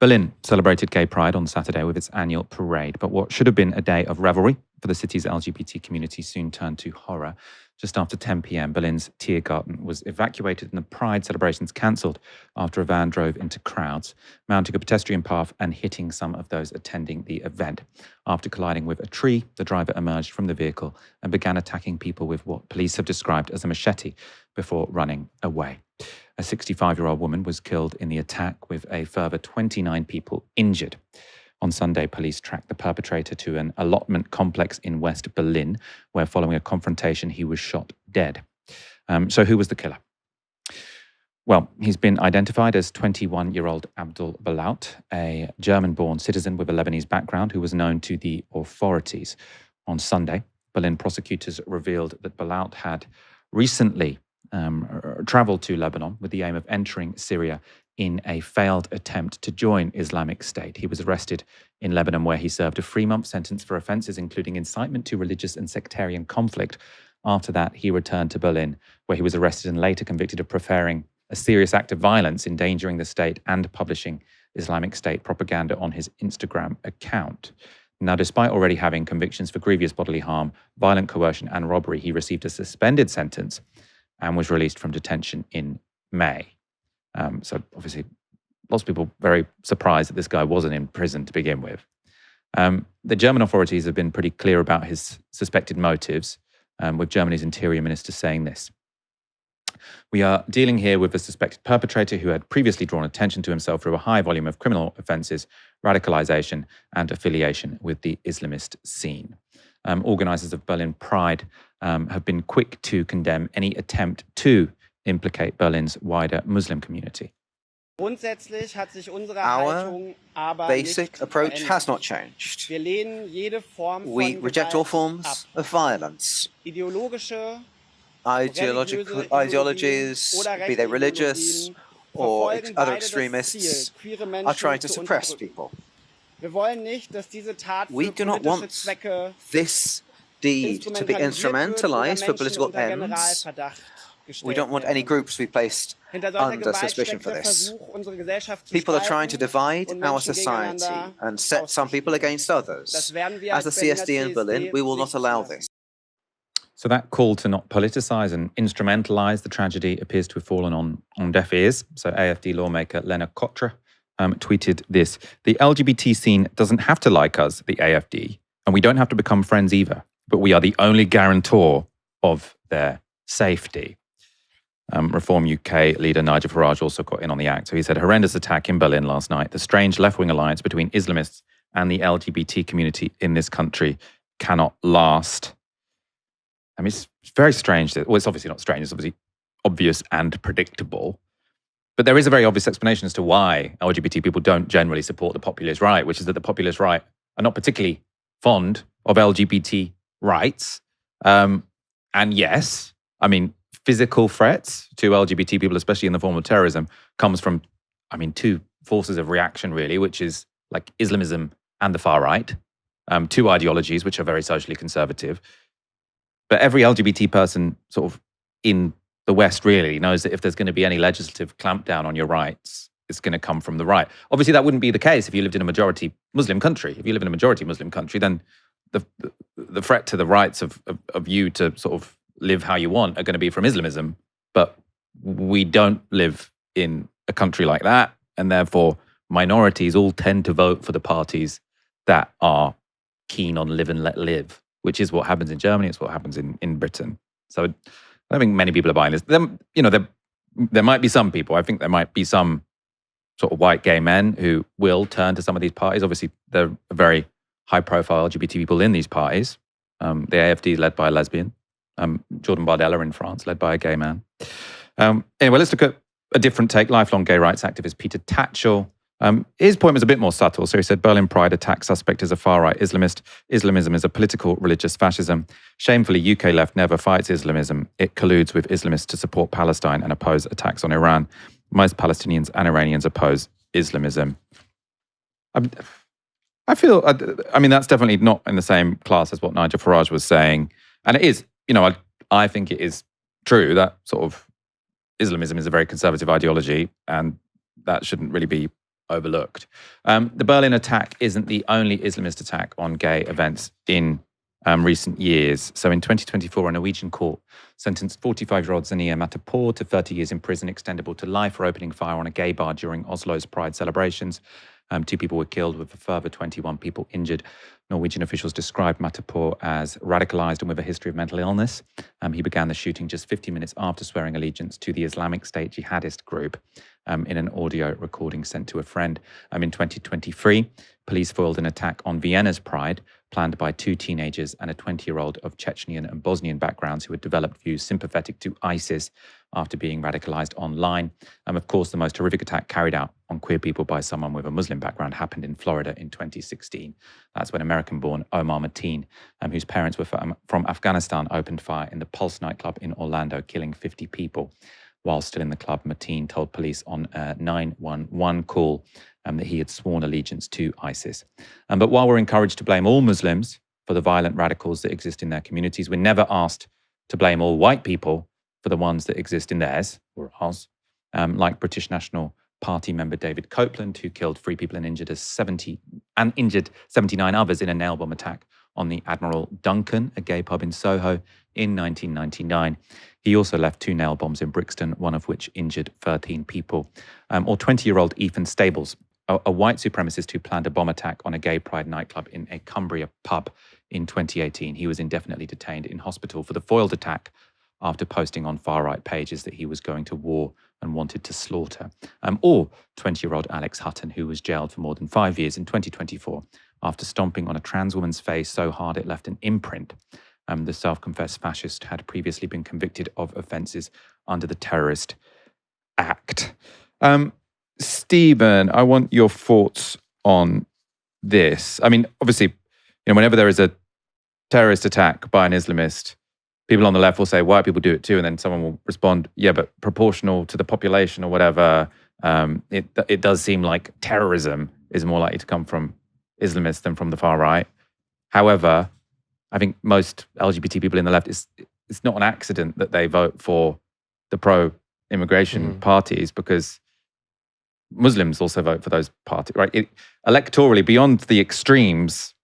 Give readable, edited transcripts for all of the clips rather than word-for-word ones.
Berlin celebrated Gay Pride on Saturday with its annual parade, but what should have been a day of revelry for the city's LGBT community soon turned to horror. Just after 10 p.m., Berlin's Tiergarten was evacuated and the Pride celebrations cancelled after a van drove into crowds, mounting a pedestrian path and hitting some of those attending the event. After colliding with a tree, the driver emerged from the vehicle and began attacking people with what police have described as a machete before running away. A 65-year-old woman was killed in the attack, with a further 29 people injured. On Sunday, police tracked the perpetrator to an allotment complex in West Berlin, where following a confrontation, he was shot dead. So who was the killer? Well, he's been identified as 21-year-old Abdul Balaut, a German-born citizen with a Lebanese background who was known to the authorities. On Sunday, Berlin prosecutors revealed that Balaut had recently traveled to Lebanon with the aim of entering Syria in a failed attempt to join Islamic State. He was arrested in Lebanon, where he served a 3-month sentence for offences including incitement to religious and sectarian conflict. After that, he returned to Berlin, where he was arrested and later convicted of preparing a serious act of violence, endangering the state, and publishing Islamic State propaganda on his Instagram account. Now, despite already having convictions for grievous bodily harm, violent coercion, and robbery, he received a suspended sentence and was released from detention in May. So obviously, lots of people very surprised that this guy wasn't in prison to begin with. The German authorities have been pretty clear about his suspected motives, with Germany's interior minister saying this: "We are dealing here with a suspected perpetrator who had previously drawn attention to himself through a high volume of criminal offences, radicalisation and affiliation with the Islamist scene." Organisers of Berlin Pride have been quick to condemn any attempt to implicate Berlin's wider Muslim community. Our basic approach has not changed. We reject all forms of violence. Ideologies, be they religious or other extremists, are trying to suppress people. We do not want this deed to be instrumentalized for political ends. We don't want any groups to be placed under suspicion for this. People are trying to divide our society and set some people against others. As the CSD in Berlin, we will not allow this. So that call to not politicise and instrumentalise the tragedy appears to have fallen on deaf ears. So AfD lawmaker Lena Kotra tweeted this: "The LGBT scene doesn't have to like us, the AfD, and we don't have to become friends either, but we are the only guarantor of their safety." Reform UK leader Nigel Farage also got in on the act. So he said, "Horrendous attack in Berlin last night. The strange left-wing alliance between Islamists and the LGBT community in this country cannot last." I mean, it's very strange. Well, it's obviously not strange. It's obviously obvious and predictable. But there is a very obvious explanation as to why LGBT people don't generally support the populist right, which is that the populist right are not particularly fond of LGBT rights. And yes, I mean, physical threats to LGBT people, especially in the form of terrorism, comes from, two forces of reaction, really, which is like Islamism and the far right, two ideologies which are very socially conservative. But every LGBT person sort of in the West really knows that if there's going to be any legislative clampdown on your rights, it's going to come from the right. Obviously, that wouldn't be the case if you lived in a majority Muslim country. If you live in a majority Muslim country, then the threat to the rights of you to sort of live how you want are going to be from Islamism. But we don't live in a country like that, and therefore minorities all tend to vote for the parties that are keen on live and let live, which is what happens in Germany. It's what happens in Britain. So I don't think many people are buying this. There might be some people. I think there might be some sort of white gay men who will turn to some of these parties. Obviously, there are very high-profile LGBT people in these parties. The AfD is led by a lesbian. Jordan Bardella in France, led by a gay man. Anyway, let's look at a different take. Lifelong gay rights activist Peter Tatchell. His point was a bit more subtle. So he said, Berlin Pride attack suspect is a far-right Islamist. Islamism is a political religious fascism. Shamefully, UK left never fights Islamism. It colludes with Islamists to support Palestine and oppose attacks on Iran. Most Palestinians and Iranians oppose Islamism. I feel, that's definitely not in the same class as what Nigel Farage was saying. And it is, I think it is true that sort of Islamism is a very conservative ideology, and that shouldn't really be overlooked. The Berlin attack isn't the only Islamist attack on gay events in recent years. So in 2024, a Norwegian court sentenced 45-year-old Zania Matapour to 30 years in prison, extendable to life, for opening fire on a gay bar during Oslo's Pride celebrations. 2 people were killed, with a further 21 people injured. Norwegian officials described Matapour as radicalized and with a history of mental illness. He began the shooting just 50 minutes after swearing allegiance to the Islamic State jihadist group in an audio recording sent to a friend. In 2023, police foiled an attack on Vienna's Pride, planned by 2 teenagers and a 20-year-old of Chechenian and Bosnian backgrounds who had developed views sympathetic to ISIS after being radicalized online. Of course, the most horrific attack carried out on queer people by someone with a Muslim background happened in Florida in 2016. That's when American-born Omar Mateen, whose parents were from Afghanistan, opened fire in the Pulse nightclub in Orlando, killing 50 people. While still in the club, Mateen told police on a 911 call that he had sworn allegiance to ISIS. But while we're encouraged to blame all Muslims for the violent radicals that exist in their communities, we're never asked to blame all white people for the ones that exist in theirs, or ours, like British National Party member David Copeland, who killed 3 people and injured 79 others in a nail bomb attack on the Admiral Duncan, a gay pub in Soho, in 1999. He also left 2 nail bombs in Brixton, one of which injured 13 people. Or 20-year-old Ethan Stables, a white supremacist who planned a bomb attack on a gay pride nightclub in a Cumbria pub in 2018. He was indefinitely detained in hospital for the foiled attack after posting on far-right pages that he was going to war and wanted to slaughter. Or 20-year-old Alex Hutton, who was jailed for more than 5 years in 2024 after stomping on a trans woman's face so hard it left an imprint. The self-confessed fascist had previously been convicted of offences under the Terrorist Act. Stephen, I want your thoughts on this. I mean, obviously, whenever there is a terrorist attack by an Islamist, people on the left will say, white people do it too. And then someone will respond, yeah, but proportional to the population or whatever, it does seem like terrorism is more likely to come from Islamists than from the far right. However, I think most LGBT people in the left, it's not an accident that they vote for the pro-immigration parties, because Muslims also vote for those parties, right? Electorally, beyond the extremes,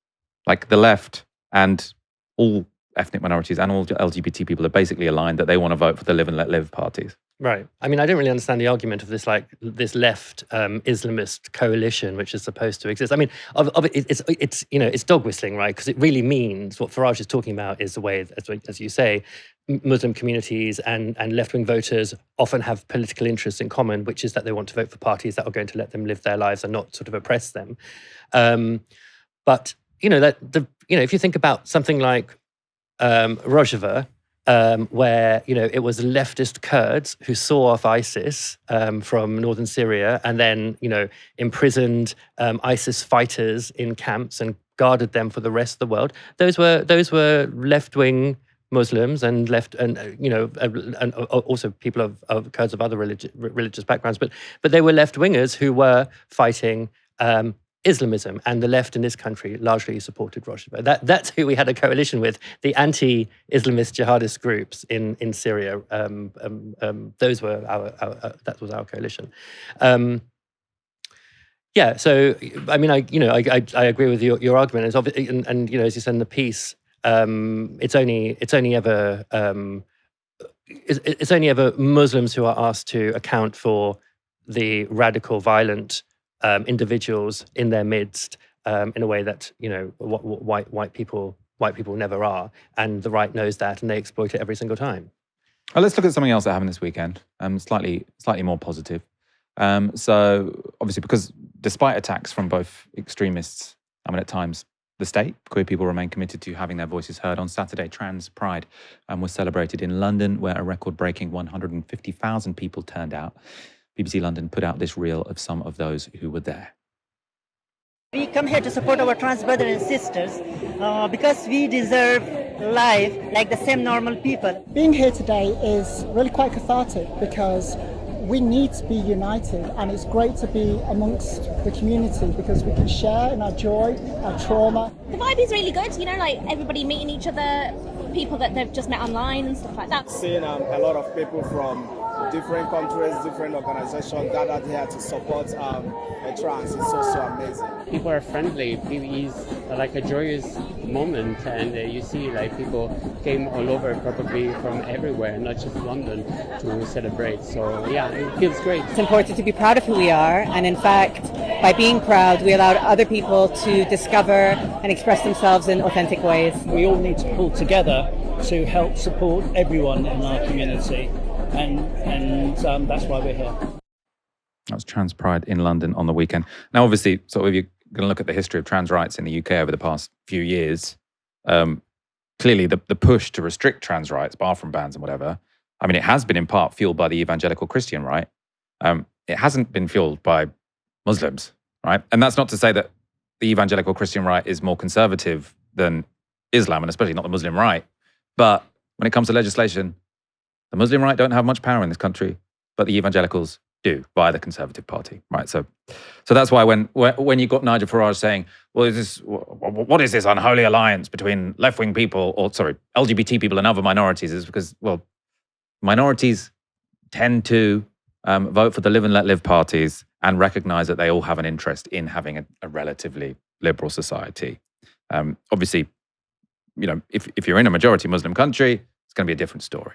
like the left and all ethnic minorities and all LGBT people are basically aligned that they want to vote for the live and let live parties. Right. I mean, I don't really understand the argument of this left Islamist coalition which is supposed to exist. I mean, it's dog whistling, right? Because it really means what Farage is talking about is the way, as you say, Muslim communities and left-wing voters often have political interests in common, which is that they want to vote for parties that are going to let them live their lives and not sort of oppress them. But if you think about something like Rojava, where it was leftist Kurds who saw off ISIS from northern Syria and then imprisoned ISIS fighters in camps and guarded them for the rest of the world. Those were left-wing Muslims and and also people of Kurds of other religious backgrounds, but they were left-wingers who were fighting Islamism, and the left in this country largely supported Rojava. That's who we had a coalition with, the anti-Islamist jihadist groups in Syria. Those were that was our coalition. Yeah, so I mean, I agree with your argument. It's obvious, and as you said in the piece, it's only ever Muslims who are asked to account for the radical, violent individuals in their midst in a way that white people never are, and the right knows that, and they exploit it every single time. Well, let's look at something else that happened this weekend. Slightly more positive. So obviously, because despite attacks from both extremists, at times the state, queer people remain committed to having their voices heard. On Saturday, Trans Pride was celebrated in London, where a record-breaking 150,000 people turned out. BBC London put out this reel of some of those who were there. We come here to support our trans brothers and sisters because we deserve life like the same normal people. Being here today is really quite cathartic because we need to be united, and it's great to be amongst the community because we can share in our joy, our trauma. The vibe is really good, like everybody meeting each other, people that they've just met online and stuff like that. Seeing a lot of people from different countries, different organizations gathered here to support a trans. It's so amazing. People are friendly. It's like a joyous moment, and you see like people came all over, probably from everywhere, not just London, to celebrate. So yeah, it feels great. It's important to be proud of who we are, and in fact, by being proud, we allow other people to discover and express themselves in authentic ways. We all need to pull together to help support everyone in our community, and that's why we're here. That was Trans Pride in London on the weekend. Now, obviously, sort of if you're going to look at the history of trans rights in the UK over the past few years, clearly the push to restrict trans rights, bathroom bans and whatever, I mean, it has been in part fueled by the evangelical Christian right. It hasn't been fueled by Muslims, right? And that's not to say that the evangelical Christian right is more conservative than Islam, and especially not the Muslim right. But when it comes to legislation, the Muslim right don't have much power in this country, but the evangelicals do via the Conservative Party, right? So that's why when you got Nigel Farage saying, "Well, what is this unholy alliance between left-wing people, LGBT people and other minorities?" is because, well, minorities tend to vote for the live and let live parties and recognize that they all have an interest in having a relatively liberal society. Obviously, you know, if you're in a majority Muslim country, it's going to be a different story.